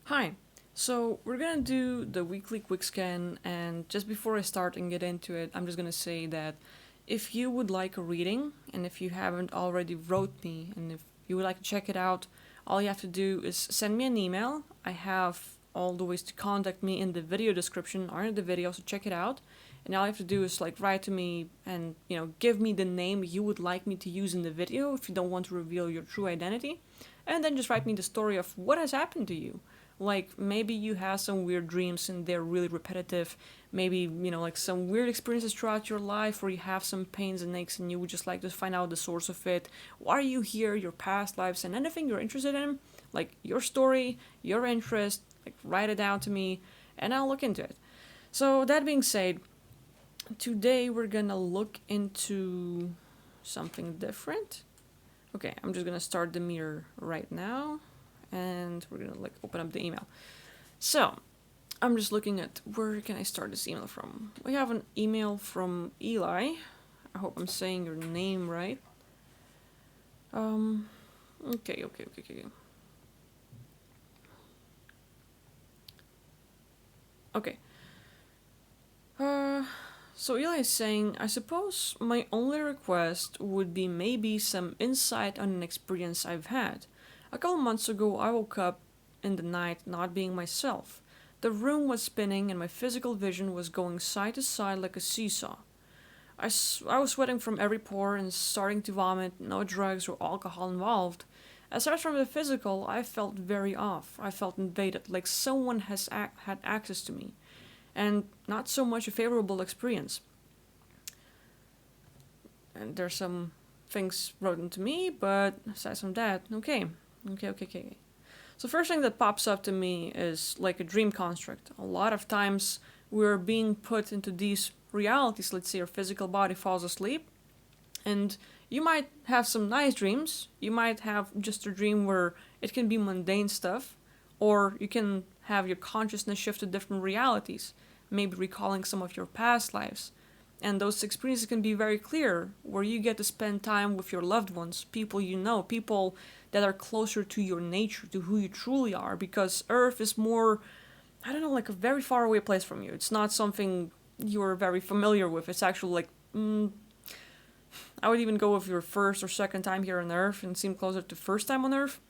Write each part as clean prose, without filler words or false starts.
Hi. So we're gonna do the weekly quick scan, and just before I start and get into it, I'm just gonna say that if you would like a reading, and if you haven't already wrote me, and if you would like to check it out, all you have to do is send me an email. I have all the ways to contact me in the video description or in the video, so check it out. And all you have to do is like write to me and give me the name you would like me to use in the video if you don't want to reveal your true identity, and then just write me the story of what has happened to you. Like maybe you have some weird dreams and they're really repetitive. Maybe, like some weird experiences throughout your life where you have some pains and aches and you would just like to find out the source of it. Why are you here, your past lives, and anything you're interested in. Like your story, your interest, like write it down to me and I'll look into it. So, that being said, today we're gonna look into something different. Okay, I'm just gonna start the mirror right now and we're gonna like open up the email. So I'm just looking at where can I start this email from. We have an email from Eli. I hope I'm saying your name right. Okay. Okay. So Eli is saying, I suppose my only request would be maybe some insight on an experience I've had. A couple months ago, I woke up in the night not being myself. The room was spinning and my physical vision was going side to side like a seesaw. I was sweating from every pore and starting to vomit, no drugs or alcohol involved. Aside from the physical, I felt very off. I felt invaded, like someone had access to me, and not so much a favorable experience. And there's some things written to me, but aside from that, okay. So first thing that pops up to me is like a dream construct. A lot of times we're being put into these realities. Let's say your physical body falls asleep, and you might have some nice dreams. You might have just a dream where it can be mundane stuff, or you can have your consciousness shift to different realities, maybe recalling some of your past lives. And those experiences can be very clear, where you get to spend time with your loved ones, people you know, people that are closer to your nature, to who you truly are, because Earth is more, I don't know, like a very far away place from you. It's not something you're very familiar with. It's actually like, I would even go with your first or second time here on Earth and seem closer to first time on Earth,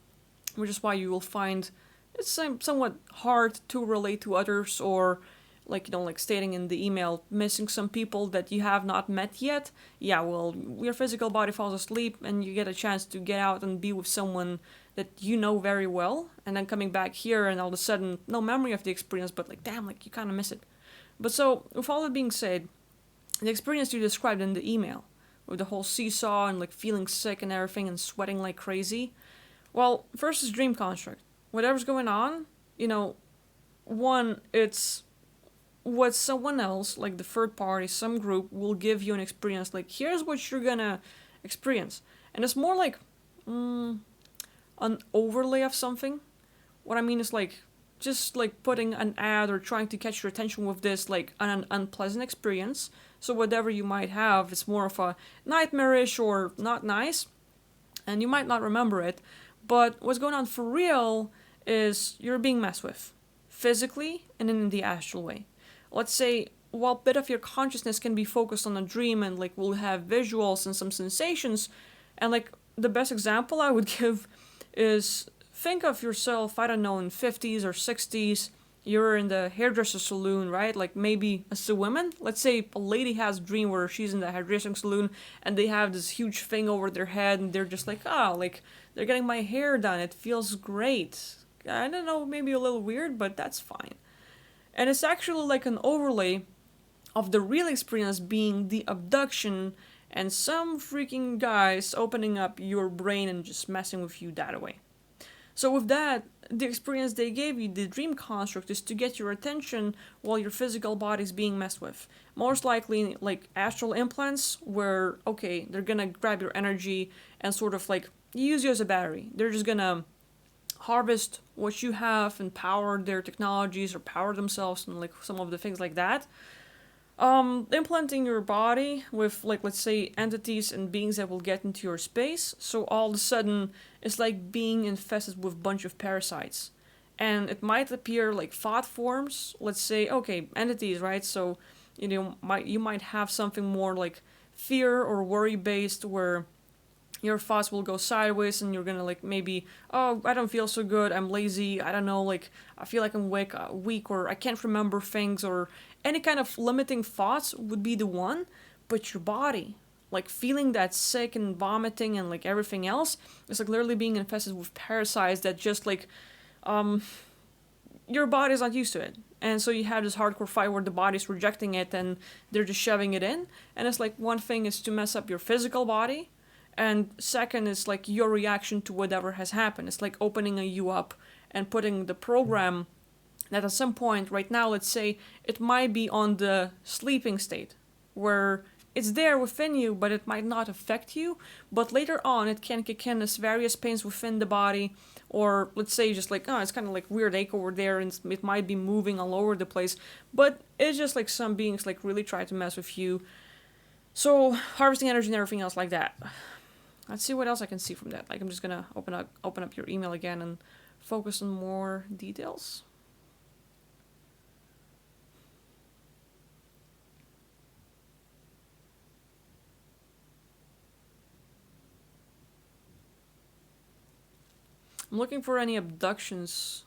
which is why you will find it's somewhat hard to relate to others, or like stating in the email, missing some people that you have not met yet. Yeah, well, your physical body falls asleep and you get a chance to get out and be with someone that you know very well, and then coming back here and all of a sudden no memory of the experience, but like damn, like you kind of miss it. But so with all that being said, the experience you described in the email with the whole seesaw and like feeling sick and everything and sweating like crazy, well, first is dream construct. Whatever's going on, one, it's what someone else, like the third party, some group, will give you an experience. Like, here's what you're gonna experience. And it's more like an overlay of something. What I mean is like, just like putting an ad or trying to catch your attention with this, like an unpleasant experience. So whatever you might have, it's more of a nightmarish or not nice, and you might not remember it. But what's going on for real is you're being messed with, physically and in the astral way. Let's say while a bit of your consciousness can be focused on a dream and like we'll have visuals and some sensations, and like the best example I would give is think of yourself, I don't know, in 50s or 60s, you're in the hairdresser saloon, right? Like maybe as a woman, let's say a lady has a dream where she's in the hairdressing saloon and they have this huge thing over their head and they're just like, like they're getting my hair done, it feels great. I don't know, maybe a little weird, but that's fine. And it's actually like an overlay of the real experience being the abduction and some freaking guys opening up your brain and just messing with you that way. So with that, the experience they gave you, the dream construct, is to get your attention while your physical body is being messed with. Most likely like astral implants where, okay, they're gonna grab your energy and sort of like use you as a battery. They're just gonna harvest what you have and power their technologies or power themselves and like some of the things like that. Implanting your body with like, let's say, entities and beings that will get into your space, so all of a sudden it's like being infested with a bunch of parasites, and it might appear like thought forms. Let's say, okay, entities, right? So you might have something more like fear or worry based, where your thoughts will go sideways and you're gonna like maybe, oh, I don't feel so good, I'm lazy, I don't know, like I feel like I'm weak, or I can't remember things, or any kind of limiting thoughts would be the one. But your body, like feeling that sick and vomiting and like everything else, is like literally being infested with parasites that just like um your body's not used to it. And so you have this hardcore fight where the body's rejecting it and they're just shoving it in. And it's like one thing is to mess up your physical body, and second is like your reaction to whatever has happened. It's like opening you up and putting the program that at some point right now, let's say it might be on the sleeping state, where it's there within you, but it might not affect you. But later on, it can kick in as various pains within the body, or let's say just like, oh, it's kind of like weird ache over there, and it might be moving all over the place. But it's just like some beings like really try to mess with you. So harvesting energy and everything else like that. Let's see what else I can see from that. Like I'm just gonna open up your email again and focus on more details. I'm looking for any abductions.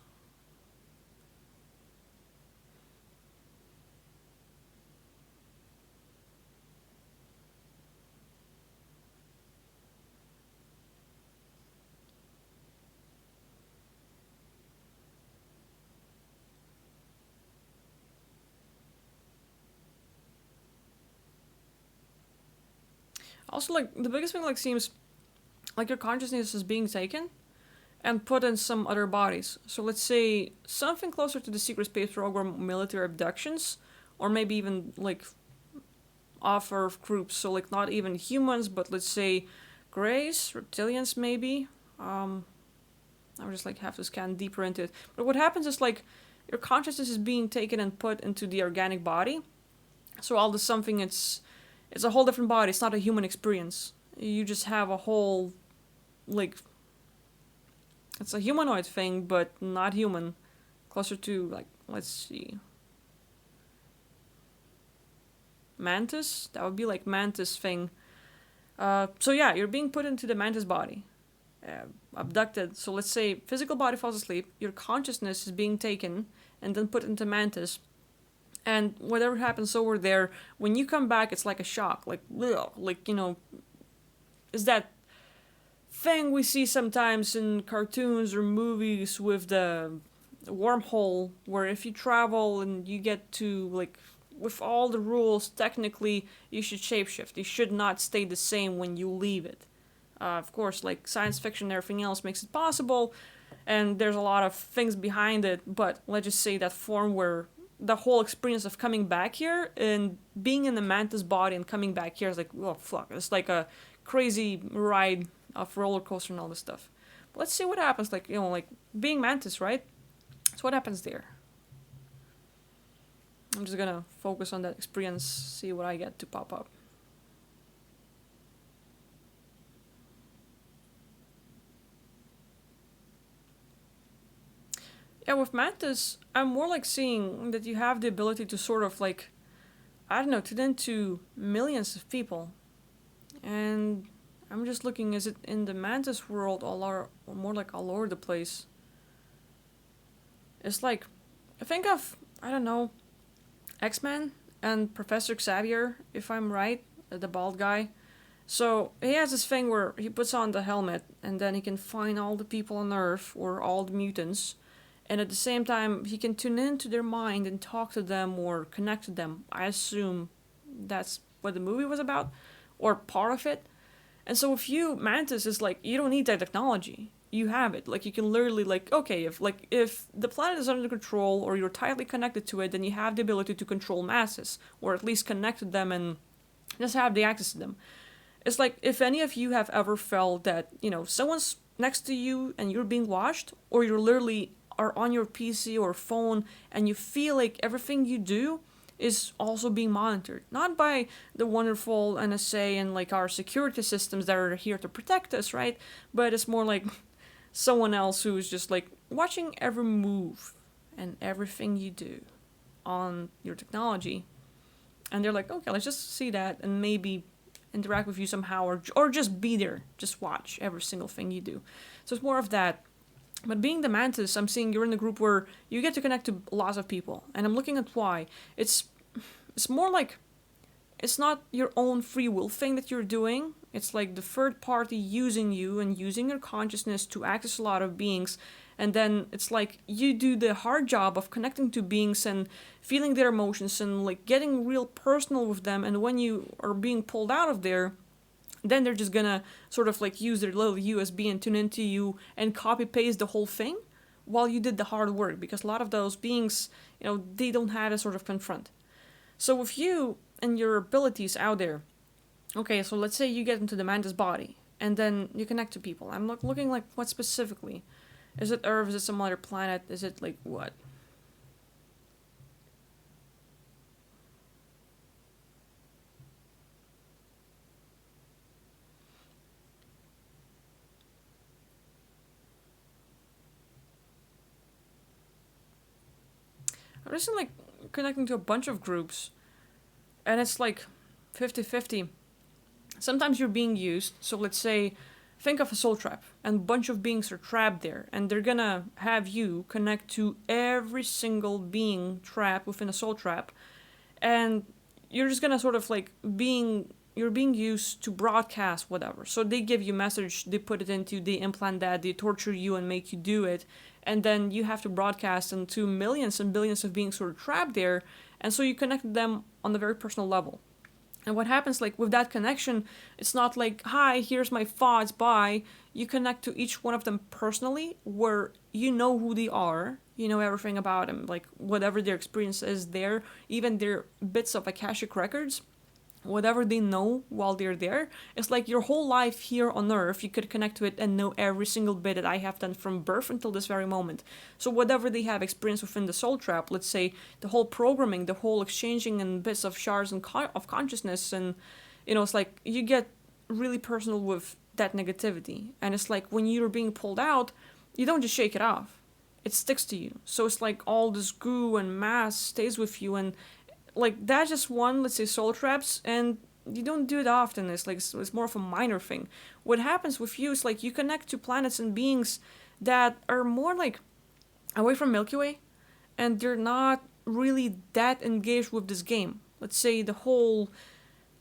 Also, like the biggest thing like seems like your consciousness is being taken and put in some other bodies. So let's say something closer to the secret space program military abductions, or maybe even like off-Earth groups. So like not even humans, but let's say greys, reptilians maybe. I would just like have to scan deeper into it. But what happens is like your consciousness is being taken and put into the organic body. So all this something it's a whole different body. It's not a human experience. You just have a whole like it's a humanoid thing, but not human. Closer to like let's see. Mantis? That would be like Mantis thing. So yeah, you're being put into the Mantis body. Abducted. So let's say physical body falls asleep, your consciousness is being taken and then put into Mantis. And whatever happens over there, when you come back, it's like a shock. Like, ugh, like is that thing we see sometimes in cartoons or movies with the wormhole, where if you travel and you get to like with all the rules, technically you should shapeshift. You should not stay the same when you leave it. Of course, like science fiction and everything else makes it possible, and there's a lot of things behind it, but let's just say that form where the whole experience of coming back here and being in the Mantis body and coming back here is like, oh fuck, it's like a crazy ride of roller coaster and all this stuff. But let's see what happens, like, like being Mantis, right? So what happens there? I'm just gonna focus on that experience, see what I get to pop up. Yeah, with Mantis, I'm more like seeing that you have the ability to sort of like, I don't know, tune into millions of people. And I'm just looking, is it in the Mantis world or more like all over the place? It's like, I think of, I don't know, X-Men and Professor Xavier, if I'm right, the bald guy. So he has this thing where he puts on the helmet and then he can find all the people on Earth or all the mutants. And at the same time, he can tune into their mind and talk to them or connect to them. I assume that's what the movie was about, or part of it. And so with you, Mantis is like, you don't need that technology. You have it. Like, you can literally, like, okay, if the planet is under control or you're tightly connected to it, then you have the ability to control masses, or at least connect to them and just have the access to them. It's like, if any of you have ever felt that, someone's next to you and you're being watched, or you're literally are on your PC or phone and you feel like everything you do is also being monitored. Not by the wonderful NSA and like our security systems that are here to protect us, right? But it's more like someone else who's just like watching every move and everything you do on your technology, and they're like, okay, let's just see that and maybe interact with you somehow, or just be there, just watch every single thing you do. So it's more of that. But being the Mantis, I'm seeing you're in a group where you get to connect to lots of people, and I'm looking at why. It's more like it's not your own free will thing that you're doing. It's like the third party using you and using your consciousness to access a lot of beings. And then it's like you do the hard job of connecting to beings and feeling their emotions and like getting real personal with them. And when you are being pulled out of there, then they're just gonna sort of like use their little USB and tune into you and copy paste the whole thing while you did the hard work, because a lot of those beings, they don't have to sort of confront. So with you and your abilities out there, okay, so let's say you get into the Mantis body and then you connect to people. I'm looking like what specifically? Is it Earth? Is it some other planet? Is it like what? I'm just like connecting to a bunch of groups, and it's like 50-50. Sometimes you're being used. So let's say, think of a soul trap, and a bunch of beings are trapped there, and they're gonna have you connect to every single being trapped within a soul trap, and you're just gonna sort of like you're being used to broadcast whatever. So they give you a message, they put it into, they implant that, they torture you and make you do it, and then you have to broadcast into millions and billions of beings sort of trapped there, and so you connect them on a very personal level. And what happens, like with that connection, it's not like, hi, here's my thoughts, bye. You connect to each one of them personally, where you know who they are, you know everything about them, like whatever their experience is there, even their bits of Akashic records, whatever they know while they're there. It's like your whole life here on Earth, you could connect to it and know every single bit that I have done from birth until this very moment. So whatever they have experienced within the soul trap, let's say the whole programming, the whole exchanging and bits of shards and of consciousness, and it's like you get really personal with that negativity. And it's like when you're being pulled out, you don't just shake it off. It sticks to you. So it's like all this goo and mass stays with you, and like that's just one, let's say, soul traps, and you don't do it often. It's like it's more of a minor thing. What happens with you is like you connect to planets and beings that are more like away from Milky Way, and they're not really that engaged with this game. Let's say the whole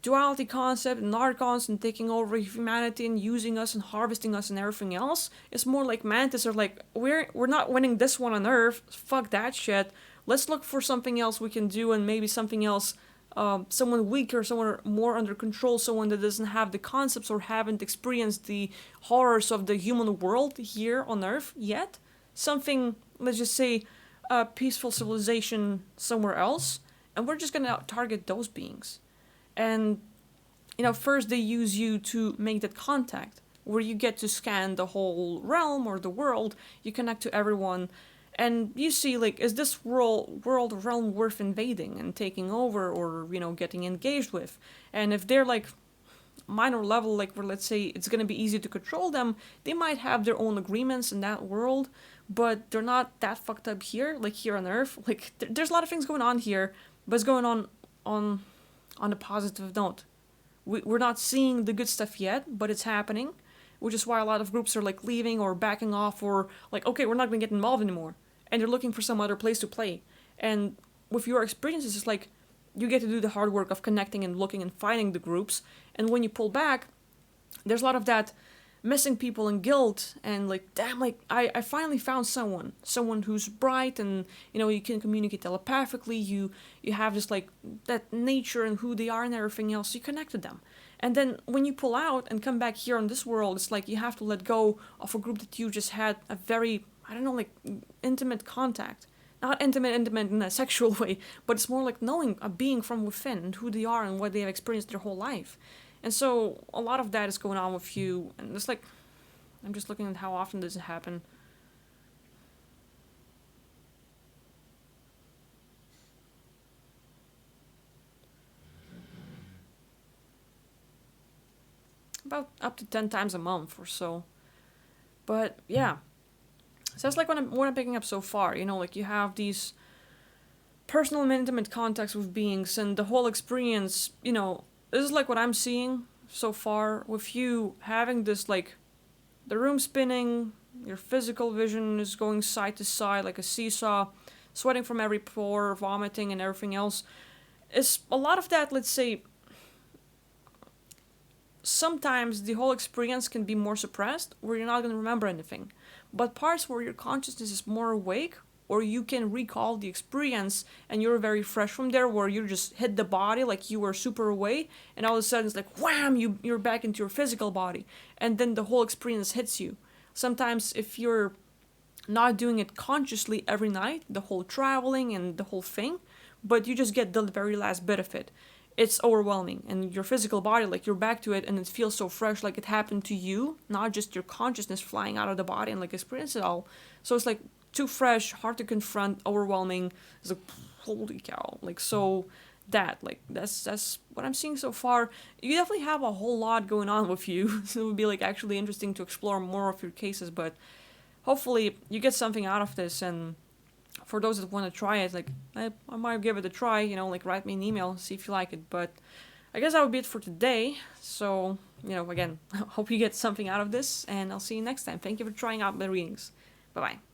duality concept and archons and taking over humanity and using us and harvesting us and everything else. It's more like Mantis are like, we're not winning this one on Earth. Fuck that shit. Let's look for something else we can do, and maybe something else, someone weaker, someone more under control, someone that doesn't have the concepts or haven't experienced the horrors of the human world here on Earth yet. Something, let's just say, a peaceful civilization somewhere else, and we're just gonna target those beings. And first they use you to make that contact, where you get to scan the whole realm or the world. You connect to everyone, and you see, like, is this world realm worth invading and taking over, or getting engaged with? And if they're like minor level, like where let's say it's gonna be easy to control them, they might have their own agreements in that world, but they're not that fucked up here, like here on Earth. Like there's a lot of things going on here, but it's going on a positive note. We're not seeing the good stuff yet, but it's happening, which is why a lot of groups are like leaving or backing off, or like, okay, we're not going to get involved anymore. And they're looking for some other place to play. And with your experiences, it's like you get to do the hard work of connecting and looking and finding the groups. And when you pull back, there's a lot of that missing people and guilt, and like, damn, like I finally found someone who's bright, and you can communicate telepathically, you have just like that nature and who they are and everything else, you connect with them. And then when you pull out and come back here on this world, it's like you have to let go of a group that you just had a very, I don't know, like intimate contact. Not intimate in a sexual way, but it's more like knowing a being from within and who they are and what they have experienced their whole life. And so a lot of that is going on with you, and it's like, I'm just looking at how often does it happen. About up to 10 times a month or so. But yeah, so that's like what I'm picking up so far. You know, like you have these personal and intimate contacts with beings, and the whole experience. You know, this is like what I'm seeing so far with you having this, like the room spinning, your physical vision is going side to side like a seesaw, sweating from every pore, vomiting, and everything else. Is a lot of that, let's say, sometimes the whole experience can be more suppressed where you're not going to remember anything. But parts where your consciousness is more awake, or you can recall the experience and you're very fresh from there, where you just hit the body like you were super away, and all of a sudden it's like wham, you're back into your physical body, and then the whole experience hits you. Sometimes if you're not doing it consciously every night, the whole traveling and the whole thing, but you just get the very last bit of it, it's overwhelming, and your physical body, like you're back to it and it feels so fresh, like it happened to you, not just your consciousness flying out of the body and like experience it all. So it's like too fresh, hard to confront, overwhelming. It's like holy cow, like so that like that's what I'm seeing so far. You definitely have a whole lot going on with you, so it would be like actually interesting to explore more of your cases, but hopefully you get something out of this. And for those that want to try it, like I might give it a try, you know, like write me an email, see if you like it. But I guess that would be it for today. So, you know, again, hope you get something out of this, and I'll see you next time. Thank you for trying out my readings. Bye bye.